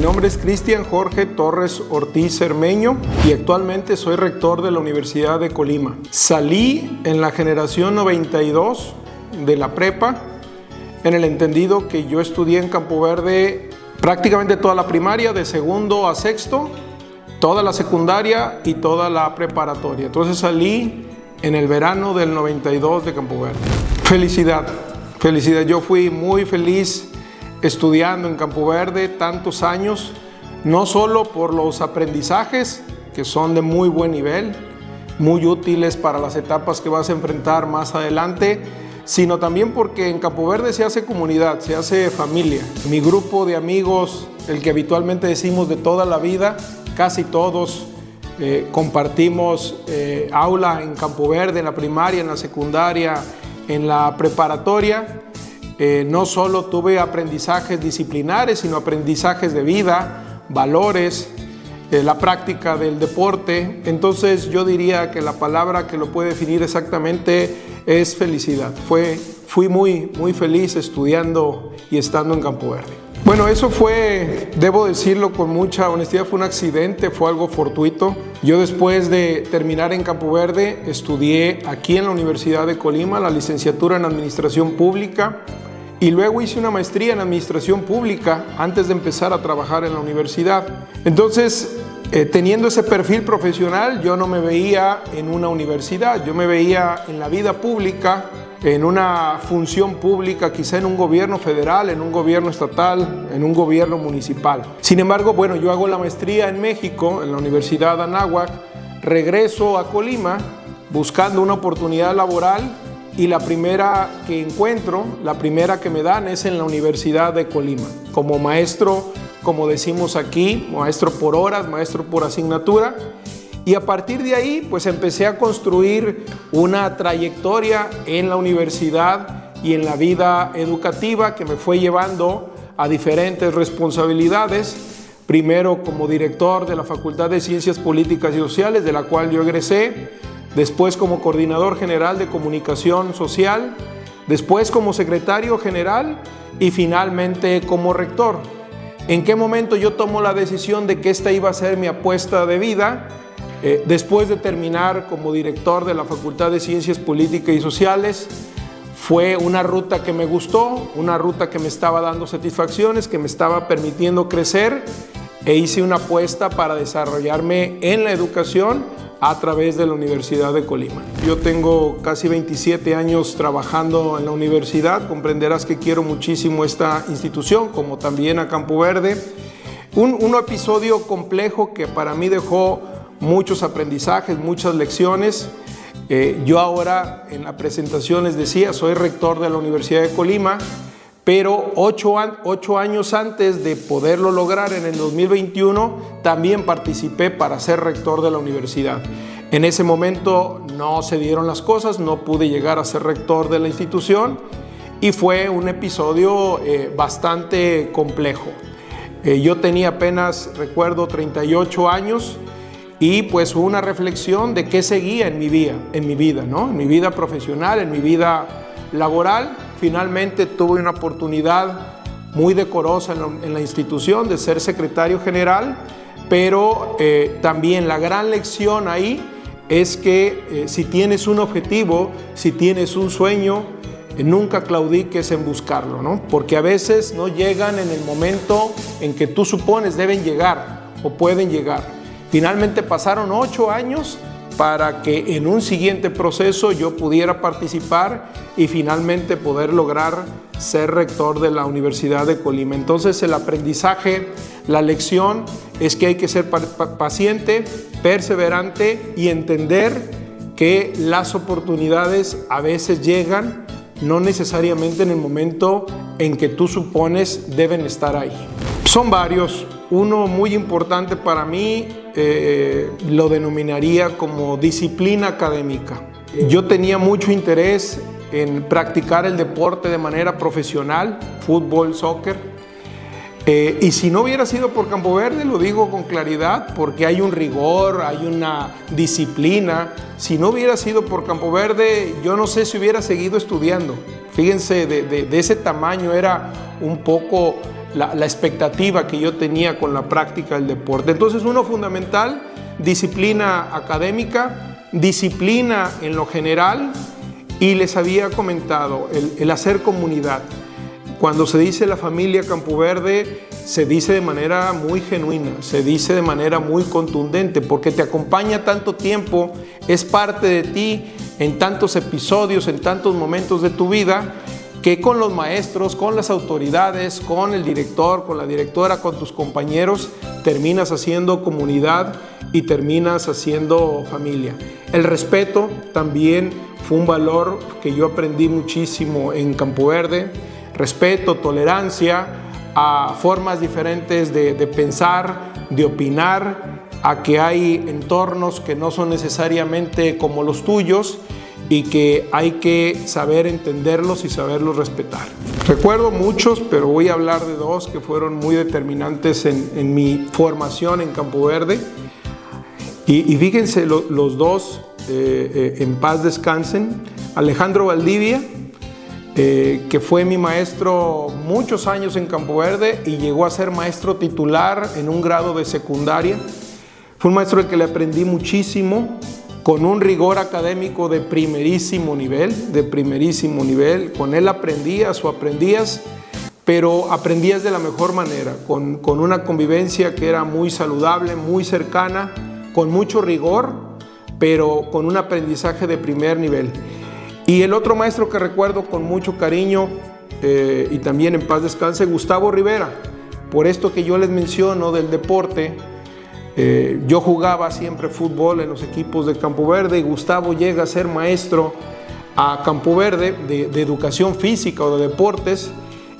Mi nombre es Cristian Jorge Torres Ortiz Cermeño y actualmente soy rector de la Universidad de Colima. Salí en la generación 92 de la prepa, en el entendido que yo estudié en Campo Verde prácticamente toda la primaria, de segundo a sexto, toda la secundaria y toda la preparatoria. Entonces salí en el verano del 92 de Campo Verde. Felicidad. Yo fui muy feliz estudiando en Campo Verde tantos años, no solo por los aprendizajes, que son de muy buen nivel, muy útiles para las etapas que vas a enfrentar más adelante, sino también porque en Campo Verde se hace comunidad, se hace familia. Mi grupo de amigos, el que habitualmente decimos de toda la vida, casi todos compartimos aula en Campo Verde, en la primaria, en la secundaria, en la preparatoria. No solo tuve aprendizajes disciplinares, sino aprendizajes de vida, valores, la práctica del deporte. Entonces yo diría que la palabra que lo puede definir exactamente es felicidad. Fui muy feliz estudiando y estando en Campo Verde. Bueno, eso fue, debo decirlo con mucha honestidad, fue un accidente, fue algo fortuito. Yo después de terminar en Campo Verde estudié aquí en la Universidad de Colima la licenciatura en Administración Pública y luego hice una maestría en Administración Pública antes de empezar a trabajar en la universidad. Entonces, teniendo ese perfil profesional, yo no me veía en una universidad, yo me veía en la vida pública, en una función pública, quizá en un gobierno federal, en un gobierno estatal, en un gobierno municipal. Sin embargo, bueno, yo hago la maestría en México, en la Universidad de Anáhuac, regreso a Colima buscando una oportunidad laboral y la primera que encuentro, la primera que me dan es en la Universidad de Colima, como maestro, como decimos aquí, maestro por horas, maestro por asignatura. Y a partir de ahí, pues empecé a construir una trayectoria en la universidad y en la vida educativa que me fue llevando a diferentes responsabilidades. Primero como director de la Facultad de Ciencias Políticas y Sociales, de la cual yo egresé. Después como coordinador general de comunicación social. Después como secretario general y finalmente como rector. ¿En qué momento yo tomo la decisión de que esta iba a ser mi apuesta de vida? Después de terminar como director de la Facultad de Ciencias Políticas y Sociales, fue una ruta que me gustó, una ruta que me estaba dando satisfacciones, que me estaba permitiendo crecer e hice una apuesta para desarrollarme en la educación a través de la Universidad de Colima. Yo tengo casi 27 años trabajando en la universidad, comprenderás que quiero muchísimo esta institución, como también a Campo Verde. Un episodio complejo que para mí dejó muchos aprendizajes, muchas lecciones. Yo ahora en la presentación les decía, soy rector de la Universidad de Colima, pero 8 años antes de poderlo lograr en el 2021, también participé para ser rector de la universidad. En ese momento no se dieron las cosas, no pude llegar a ser rector de la institución y fue un episodio bastante complejo. Yo tenía apenas, recuerdo, 38 años, y pues una reflexión de qué seguía en mi vida, ¿no? En mi vida profesional, en mi vida laboral. Finalmente tuve una oportunidad muy decorosa en la institución de ser secretario general, pero también la gran lección ahí es que si tienes un objetivo, si tienes un sueño, nunca claudiques en buscarlo, ¿no? Porque a veces no llegan en el momento en que tú supones deben llegar o pueden llegar. Finalmente pasaron 8 años para que en un siguiente proceso yo pudiera participar y finalmente poder lograr ser rector de la Universidad de Colima. Entonces el aprendizaje, la lección es que hay que ser paciente, perseverante y entender que las oportunidades a veces llegan, no necesariamente en el momento en que tú supones deben estar ahí. Son varios. Uno muy importante para mí lo denominaría como disciplina académica. Yo tenía mucho interés en practicar el deporte de manera profesional, fútbol, soccer. Y si no hubiera sido por Campo Verde, lo digo con claridad, porque hay un rigor, hay una disciplina. Si no hubiera sido por Campo Verde, yo no sé si hubiera seguido estudiando. Fíjense, de ese tamaño era un poco la expectativa que yo tenía con la práctica del deporte. Entonces, uno fundamental, disciplina académica, disciplina en lo general, y les había comentado el hacer comunidad. Cuando se dice la familia Campo Verde, se dice de manera muy genuina, se dice de manera muy contundente, porque te acompaña tanto tiempo, es parte de ti en tantos episodios, en tantos momentos de tu vida, que con los maestros, con las autoridades, con el director, con la directora, con tus compañeros, terminas haciendo comunidad y terminas haciendo familia. El respeto también fue un valor que yo aprendí muchísimo en Campo Verde. Respeto, tolerancia a formas diferentes de pensar, de opinar, a que hay entornos que no son necesariamente como los tuyos y que hay que saber entenderlos y saberlos respetar. Recuerdo muchos, pero voy a hablar de dos que fueron muy determinantes en mi formación en Campo Verde. Y fíjense, los dos en paz descansen. Alejandro Valdivia, que fue mi maestro muchos años en Campo Verde y llegó a ser maestro titular en un grado de secundaria. Fue un maestro al que le aprendí muchísimo, con un rigor académico de primerísimo nivel, Con él aprendías, pero aprendías de la mejor manera, con una convivencia que era muy saludable, muy cercana, con mucho rigor, pero con un aprendizaje de primer nivel. Y el otro maestro que recuerdo con mucho cariño y también en paz descanse, Gustavo Rivera. Por esto que yo les menciono del deporte, yo jugaba siempre fútbol en los equipos de Campo Verde y Gustavo llega a ser maestro a Campo Verde de educación física o de deportes,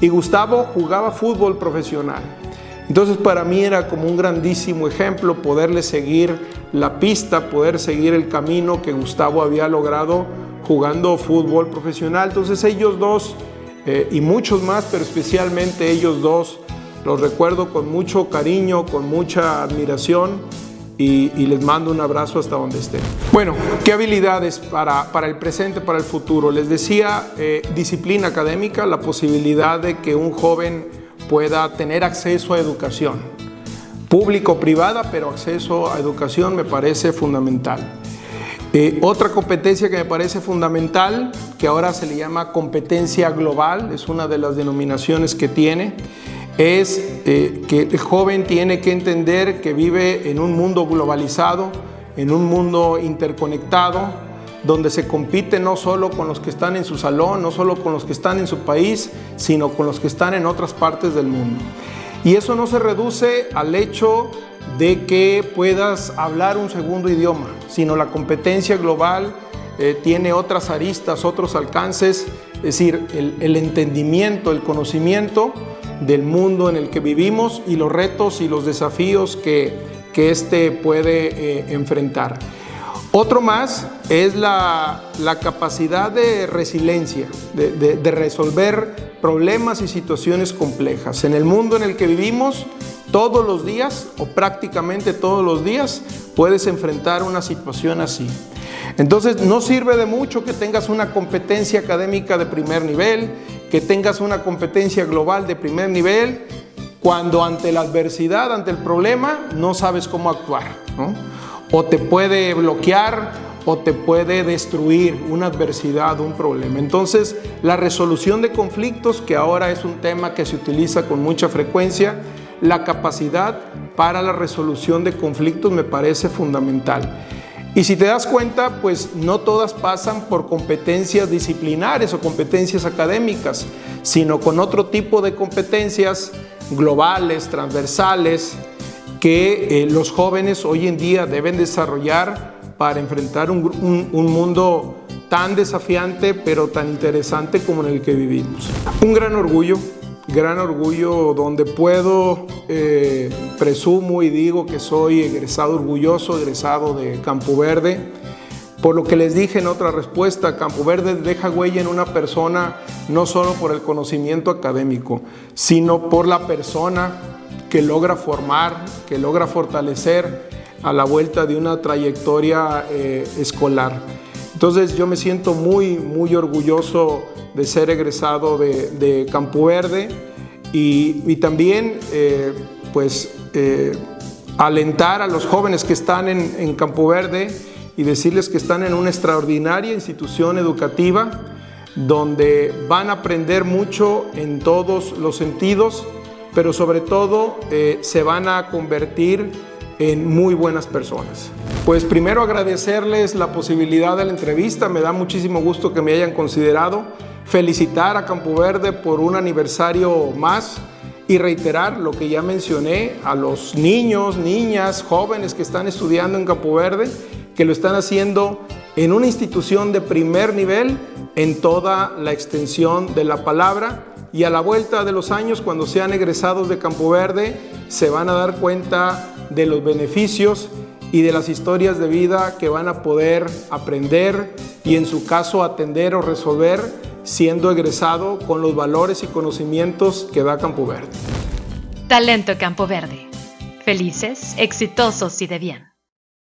y Gustavo jugaba fútbol profesional. Entonces para mí era como un grandísimo ejemplo poderle seguir la pista, poder seguir el camino que Gustavo había logrado jugando fútbol profesional. Entonces ellos dos y muchos más, pero especialmente ellos dos, los recuerdo con mucho cariño, con mucha admiración, y les mando un abrazo hasta donde estén. Bueno, ¿qué habilidades para el presente, para el futuro? Les decía, disciplina académica, la posibilidad de que un joven pueda tener acceso a educación, público o privada, pero acceso a educación me parece fundamental. Otra competencia que me parece fundamental, que ahora se le llama competencia global, es una de las denominaciones que tiene, es que el joven tiene que entender que vive en un mundo globalizado, en un mundo interconectado, donde se compite no solo con los que están en su salón, no solo con los que están en su país, sino con los que están en otras partes del mundo. Y eso no se reduce al hecho de que puedas hablar un segundo idioma, sino la competencia global tiene otras aristas, otros alcances, es decir, el entendimiento, el conocimiento del mundo en el que vivimos y los retos y los desafíos que éste puede enfrentar. Otro más es la capacidad de resiliencia, de resolver problemas y situaciones complejas. En el mundo en el que vivimos, todos los días o prácticamente todos los días puedes enfrentar una situación así. Entonces no sirve de mucho que tengas una competencia académica de primer nivel, que tengas una competencia global de primer nivel, cuando ante la adversidad, ante el problema, no sabes cómo actuar, ¿no? O te puede bloquear o te puede destruir una adversidad, un problema. Entonces, la resolución de conflictos, que ahora es un tema que se utiliza con mucha frecuencia, la capacidad para la resolución de conflictos me parece fundamental. Y si te das cuenta, pues no todas pasan por competencias disciplinares o competencias académicas, sino con otro tipo de competencias globales, transversales, que los jóvenes hoy en día deben desarrollar para enfrentar un mundo tan desafiante, pero tan interesante como en el que vivimos. Un gran orgullo donde puedo, presumo y digo que soy egresado orgulloso, egresado de Campo Verde. Por lo que les dije en otra respuesta, Campo Verde deja huella en una persona no solo por el conocimiento académico, sino por la persona que logra formar, que logra fortalecer a la vuelta de una trayectoria escolar. Entonces yo me siento muy orgulloso de ser egresado de Campo Verde y también alentar a los jóvenes que están en Campo Verde y decirles que están en una extraordinaria institución educativa donde van a aprender mucho en todos los sentidos, pero sobre todo se van a convertir en muy buenas personas. Pues primero agradecerles la posibilidad de la entrevista, me da muchísimo gusto que me hayan considerado, felicitar a Campo Verde por un aniversario más y reiterar lo que ya mencioné a los niños, niñas, jóvenes que están estudiando en Campo Verde, que lo están haciendo en una institución de primer nivel en toda la extensión de la palabra, y a la vuelta de los años, cuando sean egresados de Campo Verde, se van a dar cuenta de los beneficios y de las historias de vida que van a poder aprender y en su caso atender o resolver siendo egresado con los valores y conocimientos que da Campo Verde. Talento Campo Verde. Felices, exitosos y de bien.